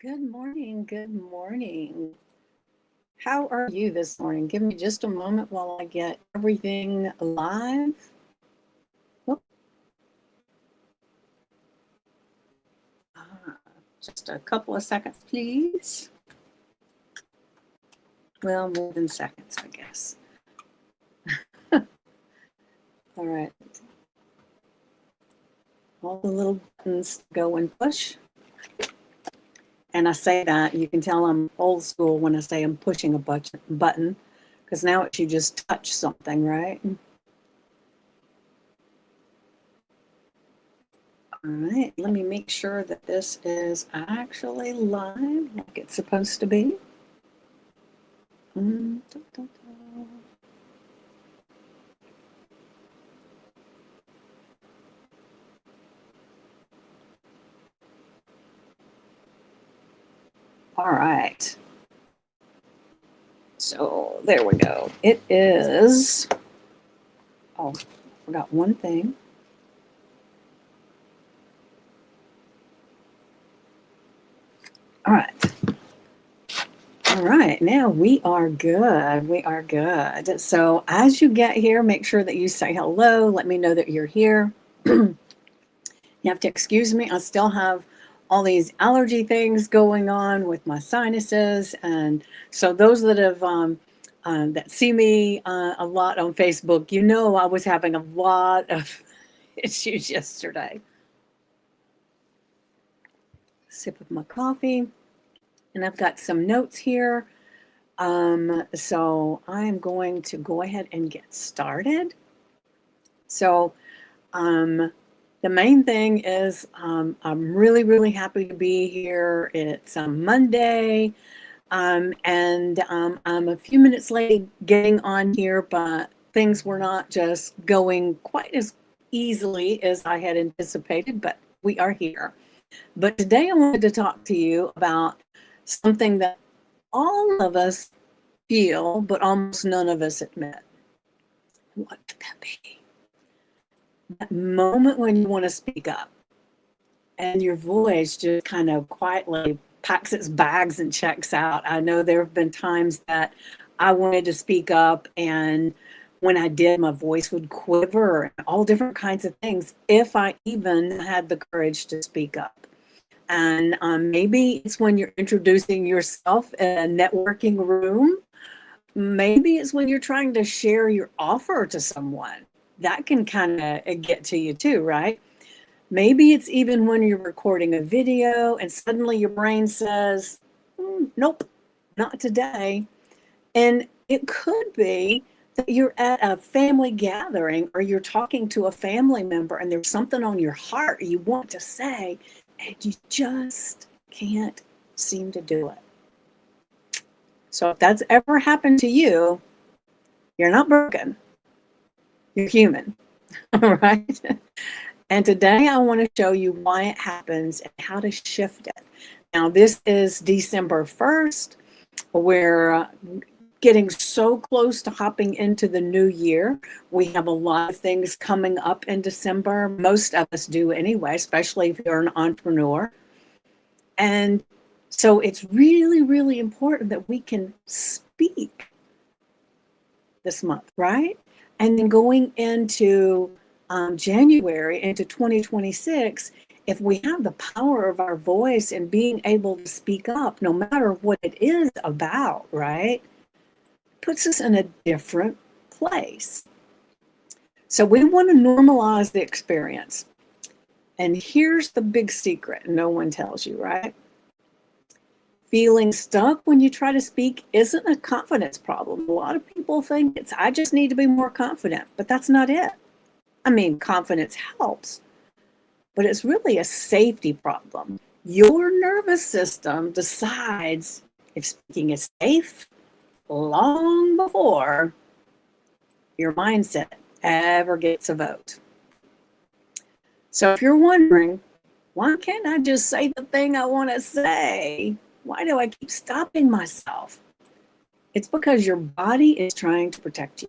Good morning. Good morning. How are you this morning? Give me just a moment while I get everything live. Whoop. Ah, just a couple of seconds, please. Well, more than seconds, I guess. All right. All the little buttons go and push. And I say that, you can tell I'm old school when I say I'm pushing a button, because now you just touch something, right? All right, let me make sure that this is actually live like it's supposed to be. All right. So there we go. It is, oh, I forgot one thing. All right. All right, now we are good. We are good. So as you get here, make sure that you say hello. Let me know that you're here. You have to excuse me. I still have all these allergy things going on with my sinuses. And so those that have that see me a lot on Facebook, you know I was having a lot of issues yesterday. Sip of my coffee. And I've got some notes here. So I'm going to go ahead and get started. So the main thing is I'm really, really happy to be here. It's a Monday, and I'm a few minutes late getting on here, but things were not just going quite as easily as I had anticipated, but we are here. But today I wanted to talk to you about something that all of us feel, but almost none of us admit. What could that be? That moment when you want to speak up and your voice just kind of quietly packs its bags and checks out. I know there have been times that I wanted to speak up, and when I did, my voice would quiver and all different kinds of things if I even had the courage to speak up. And maybe it's when you're introducing yourself in a networking room. Maybe it's when you're trying to share your offer to someone. That can kind of get to you too, right? Maybe it's even when you're recording a video and suddenly your brain says, nope, not today. And it could be that you're at a family gathering or you're talking to a family member and there's something on your heart you want to say and you just can't seem to do it. So if that's ever happened to you, you're not broken. You're human. All right. And today I want to show you why it happens and how to shift it. Now, this is December 1st. We're getting so close to hopping into the new year. We have a lot of things coming up in December. Most of us do anyway, especially if you're an entrepreneur. And so it's really, really important that we can speak this month, right? And then going into January, into 2026, if we have the power of our voice and being able to speak up, no matter what it is about, right, puts us in a different place. So we want to normalize the experience. And here's the big secret no one tells you, right? Feeling stuck when you try to speak isn't a confidence problem. A lot of people think it's, I just need to be more confident, but that's not it. I mean, confidence helps, but it's really a safety problem. Your nervous system decides if speaking is safe long before your mindset ever gets a vote. So if you're wondering, why can't I just say the thing I want to say? Why do I keep stopping myself? It's because your body is trying to protect you.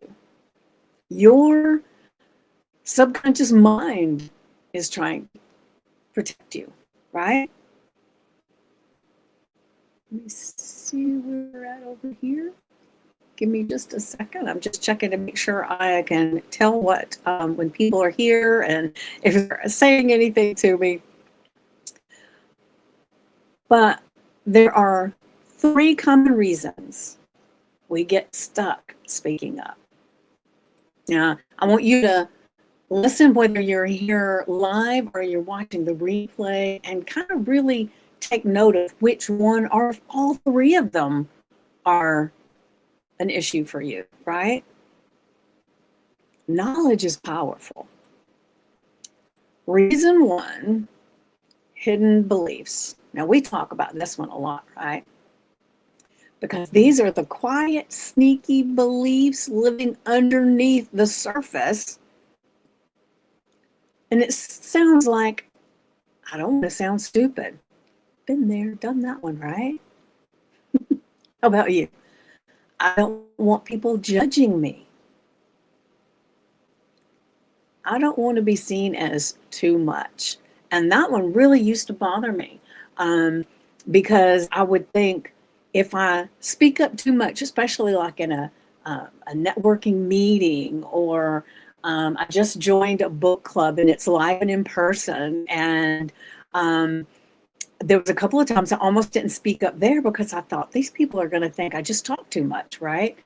Your subconscious mind is trying to protect you, right? Let me see where we're at over here. Give me just a second. I'm just checking to make sure I can tell what when people are here and if they're saying anything to me. But there are 3 common reasons we get stuck speaking up. Now, I want you to listen whether you're here live or you're watching the replay and kind of really take note of which one or if all 3 of them are an issue for you, right? Knowledge is powerful. Reason 1, hidden beliefs. Now, we talk about this one a lot, right? Because these are the quiet, sneaky beliefs living underneath the surface. And it sounds like, I don't want to sound stupid. Been there, done that one, right? How about you? I don't want people judging me. I don't want to be seen as too much. And that one really used to bother me because I would think if I speak up too much, especially like in a networking meeting or I just joined a book club and it's live and in person. And there was a couple of times I almost didn't speak up there because I thought these people are going to think I just talk too much, right?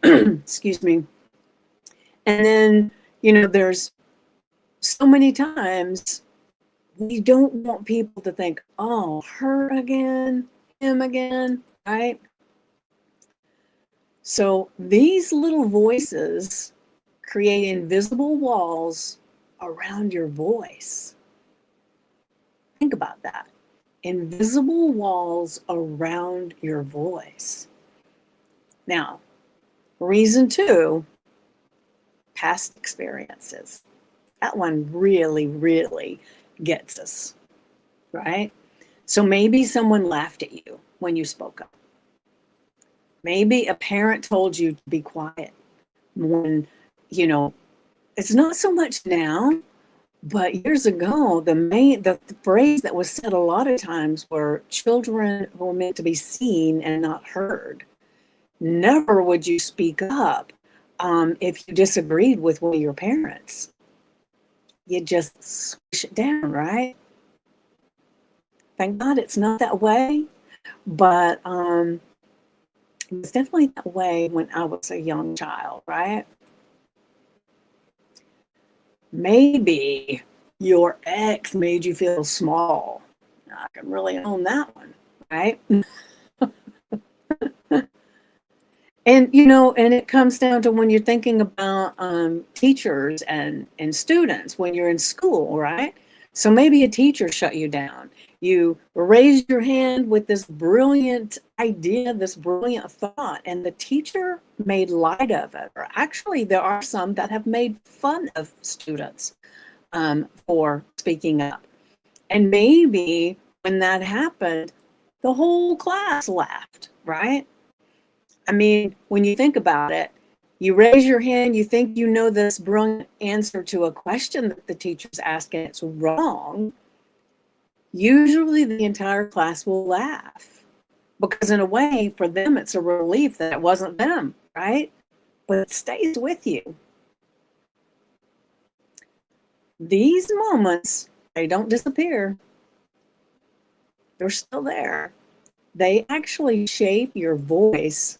Excuse me. And then, there's so many times we don't want people to think, oh, her again, him again, right? So these little voices create invisible walls around your voice. Think about that. Invisible walls around your voice. Now, reason 2, past experiences. That one really, really gets us, right? So maybe someone laughed at you when you spoke up. Maybe a parent told you to be quiet when, it's not so much now, but years ago, the phrase that was said a lot of times were children were meant to be seen and not heard. Never would you speak up if you disagreed with one of your parents. You just squish it down, right? Thank God it's not that way, but it was definitely that way when I was a young child, right? Maybe your ex made you feel small. I can really own that one, right? And and it comes down to when you're thinking about teachers and students when you're in school, right? So maybe a teacher shut you down. You raised your hand with this brilliant idea, this brilliant thought, and the teacher made light of it. Or actually, there are some that have made fun of students for speaking up. And maybe when that happened, the whole class laughed, right? I mean, when you think about it, you raise your hand, you think you know this brilliant answer to a question that the teacher's asking, it's wrong. Usually the entire class will laugh because in a way, for them, it's a relief that it wasn't them, right? But it stays with you. These moments, they don't disappear. They're still there. They actually shape your voice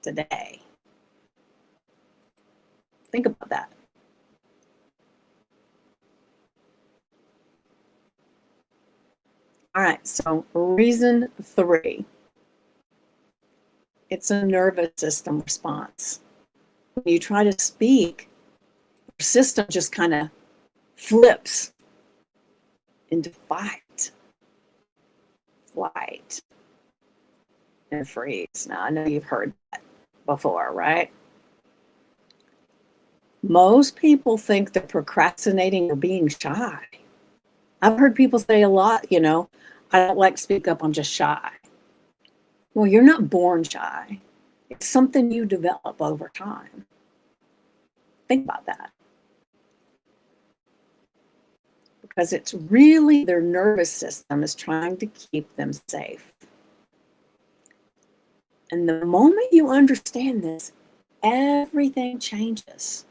today. Think about that. All right, so reason 3. It's a nervous system response. When you try to speak, your system just kind of flips into fight, flight, and freeze. Now, I know you've heard that before, right? Most people think they're procrastinating or being shy. I've heard people say a lot, I don't like to speak up, I'm just shy. Well, you're not born shy. It's something you develop over time. Think about that. because it's really their nervous system is trying to keep them safe. And the moment you understand this, everything changes.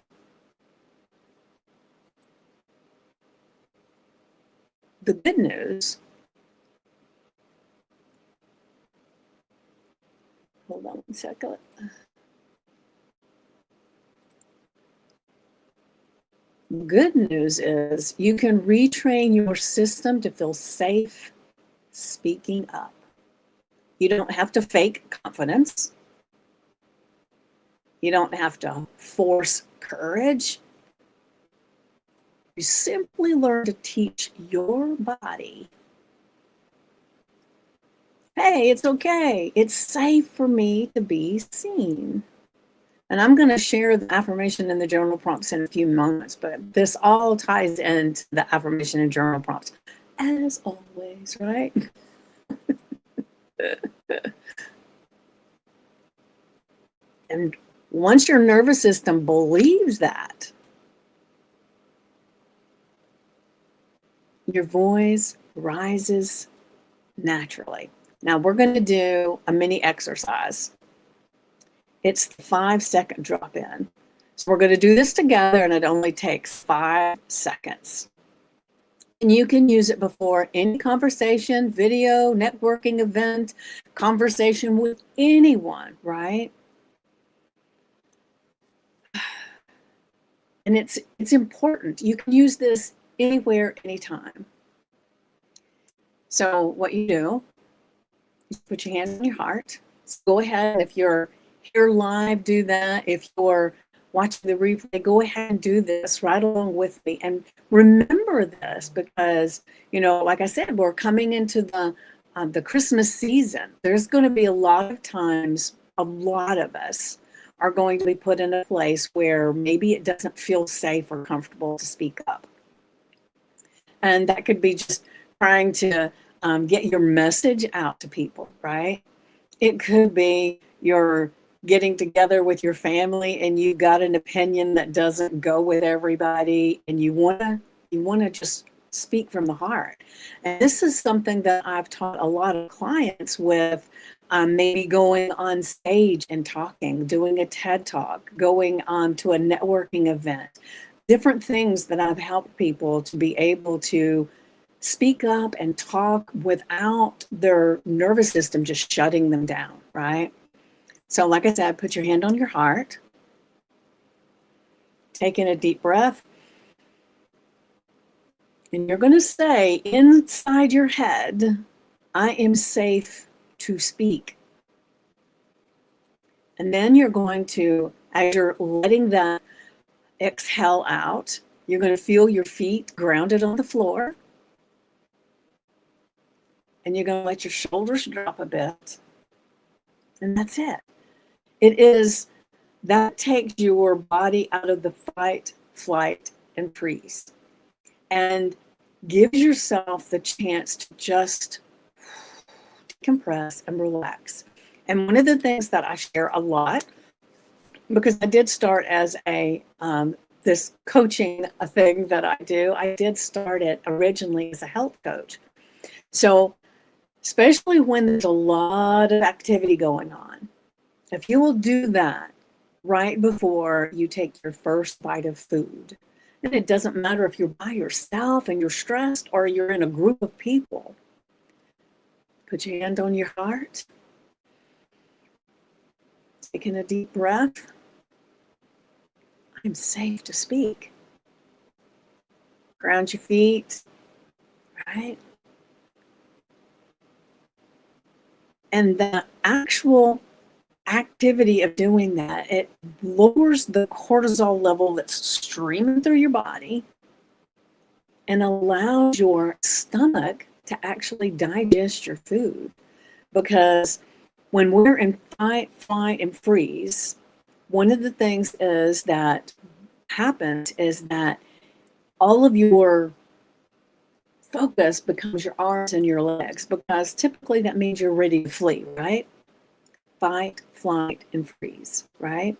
The good news, hold on one second. Good news is you can retrain your system to feel safe speaking up. You don't have to fake confidence. You don't have to force courage. You simply learn to teach your body, hey, it's okay. It's safe for me to be seen. And I'm going to share the affirmation and the journal prompts in a few moments, but this all ties into the affirmation and journal prompts, as always, right? And once your nervous system believes that, your voice rises naturally. Now we're going to do a mini exercise. It's the 5-second drop in. So we're going to do this together, and it only takes 5 seconds. And you can use it before any conversation, video, networking event, conversation with anyone, right? And it's important. You can use this anywhere, anytime. So what you do is put your hand on your heart. So go ahead, if you're here live, do that. If you're watching the replay, go ahead and do this right along with me. And remember this because, you know, like I said, we're coming into the Christmas season. There's going to be a lot of times, a lot of us are going to be put in a place where maybe it doesn't feel safe or comfortable to speak up. And that could be just trying to get your message out to people, right? It could be you're getting together with your family and you got an opinion that doesn't go with everybody, and you want to just speak from the heart. And this is something that I've taught a lot of clients with, maybe going on stage and talking, doing a TED Talk, going on to a networking event, different things that I've helped people to be able to speak up and talk without their nervous system just shutting them down, right? So like I said, put your hand on your heart, take in a deep breath, and you're going to say inside your head, I am safe to speak. And then you're going to, as you're letting that exhale out, you're going to feel your feet grounded on the floor. And you're going to let your shoulders drop a bit. And that's it. It is, that takes your body out of the fight, flight, and freeze. And gives yourself the chance to just decompress and relax. And one of the things that I share a lot, because I did start as a this coaching a thing that I do, I did start it originally as a health coach. So especially when there's a lot of activity going on, if you will do that right before you take your first bite of food, and it doesn't matter if you're by yourself and you're stressed or you're in a group of people, put your hand on your heart, taking a deep breath. I'm safe to speak. Ground your feet, right? And the actual activity of doing that, it lowers the cortisol level that's streaming through your body and allows your stomach to actually digest your food. Because when we're in fight, flight, and freeze, one of the things is that happens is that all of your focus becomes your arms and your legs, because typically that means you're ready to flee, right? Fight, flight, and freeze, right?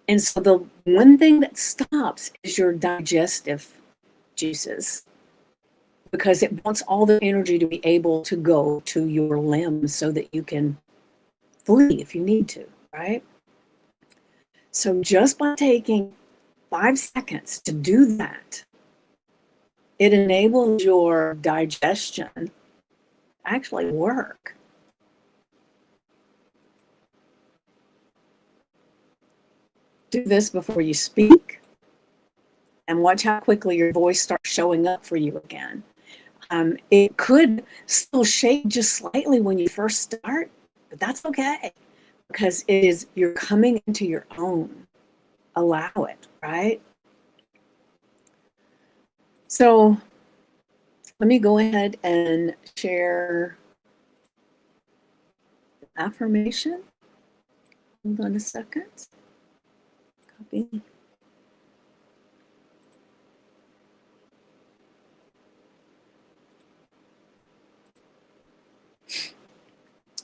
And so the one thing that stops is your digestive juices because it wants all the energy to be able to go to your limbs so that you can flee if you need to, right? So just by taking 5 seconds to do that, it enables your digestion to actually work. Do this before you speak and watch how quickly your voice starts showing up for you again. It could still shake just slightly when you first start, but that's okay because you're coming into your own. Allow it, right? So let me go ahead and share the affirmation. Hold on a second. Copy.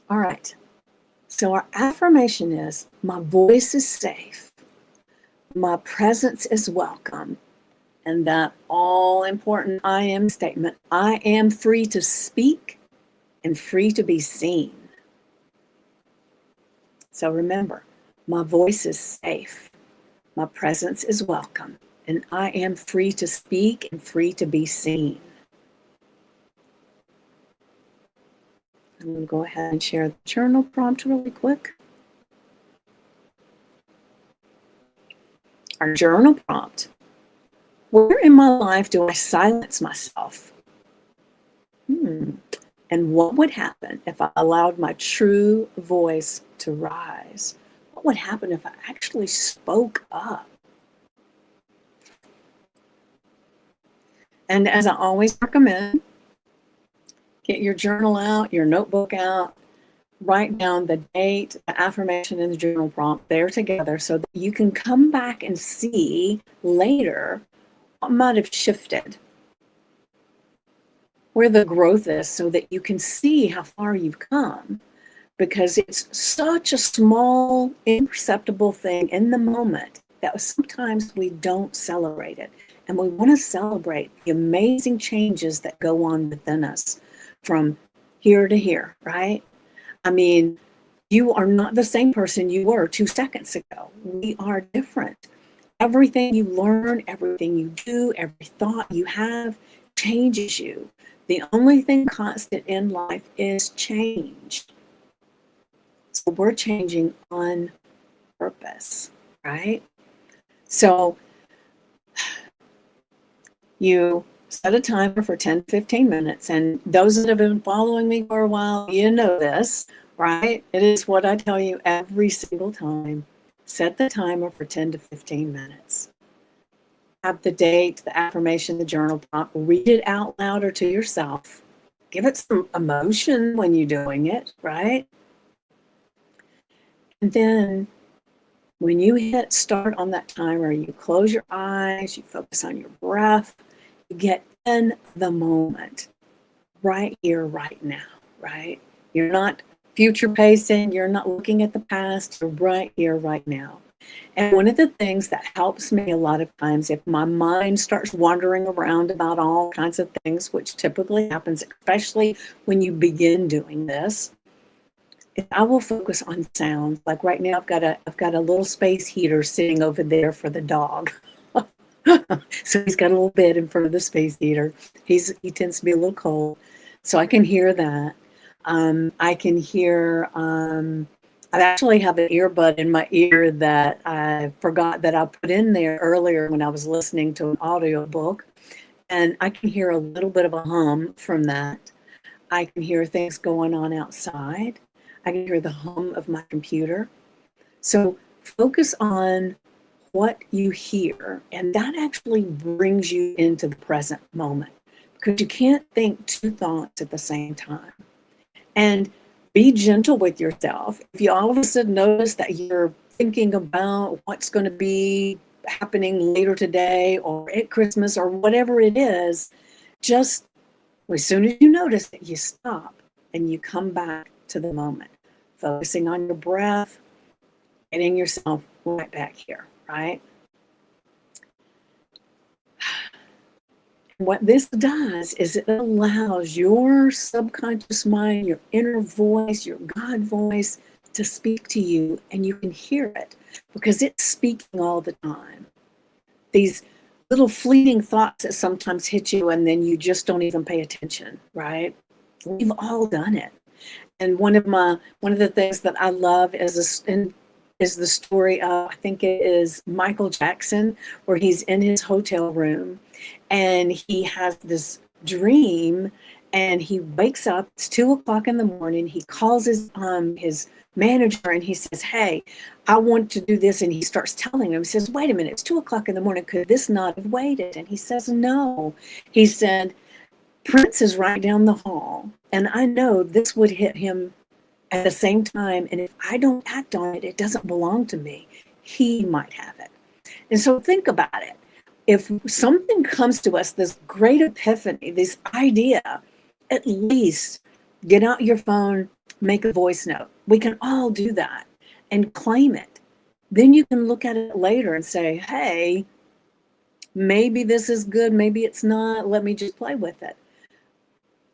All right. So our affirmation is, my voice is safe, my presence is welcome, and that all important I am statement, I am free to speak and free to be seen. So remember, my voice is safe, my presence is welcome, and I am free to speak and free to be seen. I'm going to go ahead and share the journal prompt really quick. Our journal prompt. Where in my life do I silence myself? And what would happen if I allowed my true voice to rise? What would happen if I actually spoke up? And as I always recommend, get your journal out, your notebook out, write down the date, the affirmation, and the journal prompt there together so that you can come back and see later what might have shifted, where the growth is, so that you can see how far you've come, because it's such a small, imperceptible thing in the moment that sometimes we don't celebrate it. And we want to celebrate the amazing changes that go on within us from here to here, right? I mean, you are not the same person you were 2 seconds ago. We are different. Everything you learn, everything you do, every thought you have changes you. The only thing constant in life is change. So we're changing on purpose, right? So you set a timer for 10 to 15 minutes. And those that have been following me for a while, you know this, right? It is what I tell you every single time. Set the timer for 10 to 15 minutes. Have the date, the affirmation, the journal prompt. Read it out loud or to yourself. Give it some emotion when you're doing it, right? And then when you hit start on that timer, you close your eyes, you focus on your breath, you get in the moment, right here, right now, right? You're not future pacing, you're not looking at the past, you're right here, right now. And one of the things that helps me a lot of times, if my mind starts wandering around about all kinds of things, which typically happens, especially when you begin doing this, I will focus on sounds. Like right now, I've got a little space heater sitting over there for the dog. So he's got a little bed in front of the space heater. He tends to be a little cold, so I can hear that. I can hear. I actually have an earbud in my ear that I forgot that I put in there earlier when I was listening to an audiobook, and I can hear a little bit of a hum from that. I can hear things going on outside. I can hear the hum of my computer. So focus on what you hear, and that actually brings you into the present moment, because you can't think two thoughts at the same time. And be gentle with yourself. If you all of a sudden notice that you're thinking about what's going to be happening later today or at Christmas or whatever it is, just as soon as you notice it, you stop and you come back to the moment, focusing on your breath, getting yourself right back here, right? What this does is it allows your subconscious mind, your inner voice, your God voice to speak to you, and you can hear it because it's speaking all the time. These little fleeting thoughts that sometimes hit you and then you just don't even pay attention, right? We've all done it. And one of the things that I love is the story of, I think it is Michael Jackson, where he's in his hotel room and he has this dream and he wakes up. It's 2 o'clock in the morning. He calls his manager and he says, "Hey, I want to do this." And he starts telling him, he says, "Wait a minute, it's 2 o'clock in the morning. Could this not have waited?" And he says, "No." He said, "Prince is right down the hall, and I know this would hit him at the same time. And if I don't act on it, it doesn't belong to me. He might have it." And so think about it. If something comes to us, this great epiphany, this idea, at least get out your phone, make a voice note. We can all do that and claim it. Then you can look at it later and say, "Hey, maybe this is good, maybe it's not. Let me just play with it."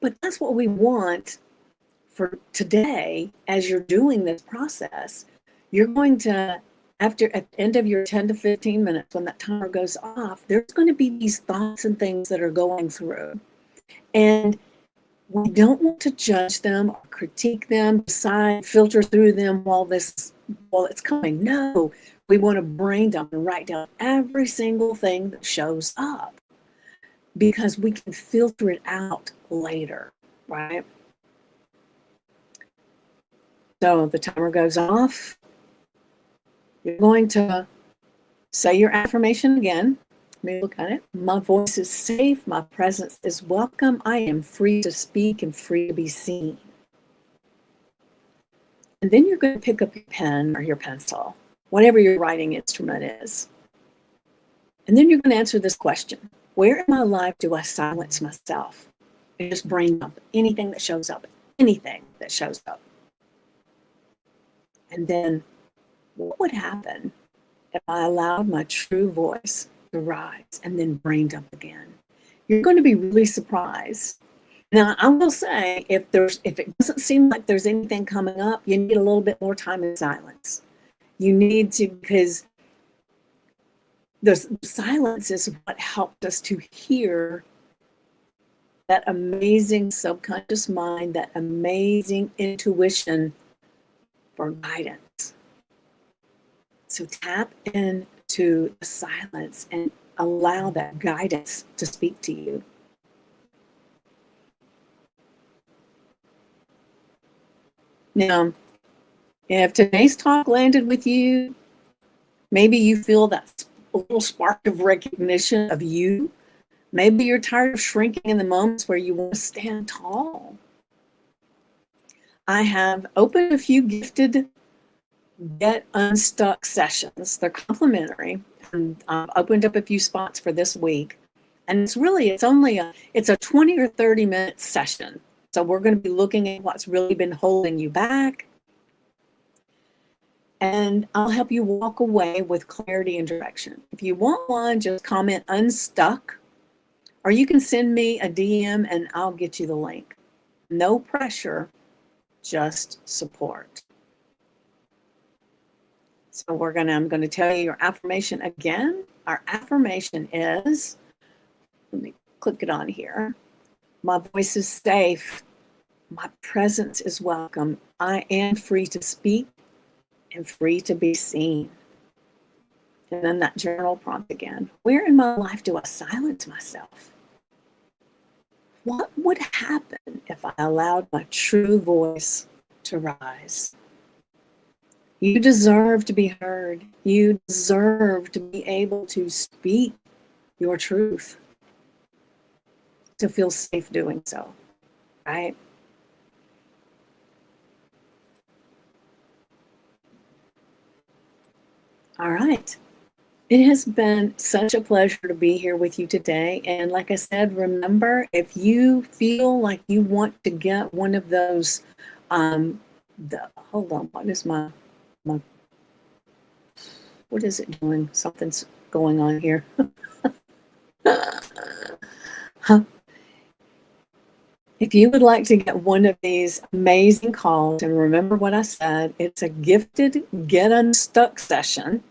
But that's what we want for today. As you're doing this process, you're going to, at the end of your 10 to 15 minutes, when that timer goes off, there's going to be these thoughts and things that are going through. And we don't want to judge them or critique them, decide, filter through them while it's coming. No, we want to brain dump and write down every single thing that shows up, because we can filter it out later, right? So the timer goes off. You're going to say your affirmation again. Let me look at it. My voice is safe. My presence is welcome. I am free to speak and free to be seen. And then you're going to pick up your pen or your pencil, whatever your writing instrument is. And then you're going to answer this question: where in my life do I silence myself and just brain dump anything that shows up, anything that shows up? And then what would happen if I allowed my true voice to rise and then brain dump again? You're going to be really surprised. Now, I will say, if it doesn't seem like there's anything coming up, you need a little bit more time in silence. You need to, because the silence is what helped us to hear that amazing subconscious mind, that amazing intuition for guidance. So tap into the silence and allow that guidance to speak to you. Now, if today's talk landed with you, maybe you feel that little spark of recognition of you. Maybe you're tired of shrinking in the moments where you want to stand tall. I have opened a few gifted Get Unstuck sessions. They're complimentary. And I've opened up a few spots for this week. And it's a 20 or 30 minute session. So we're going to be looking at what's really been holding you back. And I'll help you walk away with clarity and direction. If you want one, just comment "unstuck," or you can send me a DM and I'll get you the link. No pressure, just support. So I'm going to tell you your affirmation again. Our affirmation is, let me click it on here. My voice is safe. My presence is welcome. I am free to speak and free to be seen. And then that journal prompt again. Where in my life do I silence myself? What would happen if I allowed my true voice to rise? You deserve to be heard. You deserve to be able to speak your truth, to feel safe doing so, right? All right. It has been such a pleasure to be here with you today. And like I said, remember, if you feel like you want to get one of those, hold on, what is what is it doing? Something's going on here. If you would like to get one of these amazing calls, and remember what I said, it's a gifted Get Unstuck session.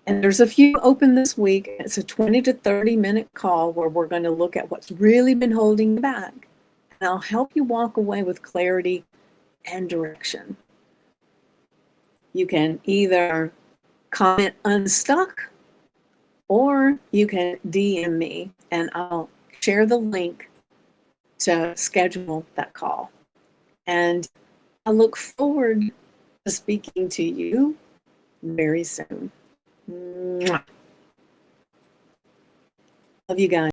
And there's a few open this week. It's a 20 to 30-minute call where we're going to look at what's really been holding you back. And I'll help you walk away with clarity and direction. You can either comment unstuck, or you can DM me and I'll share the link to schedule that call. And I look forward to speaking to you very soon. Mwah. Love you guys.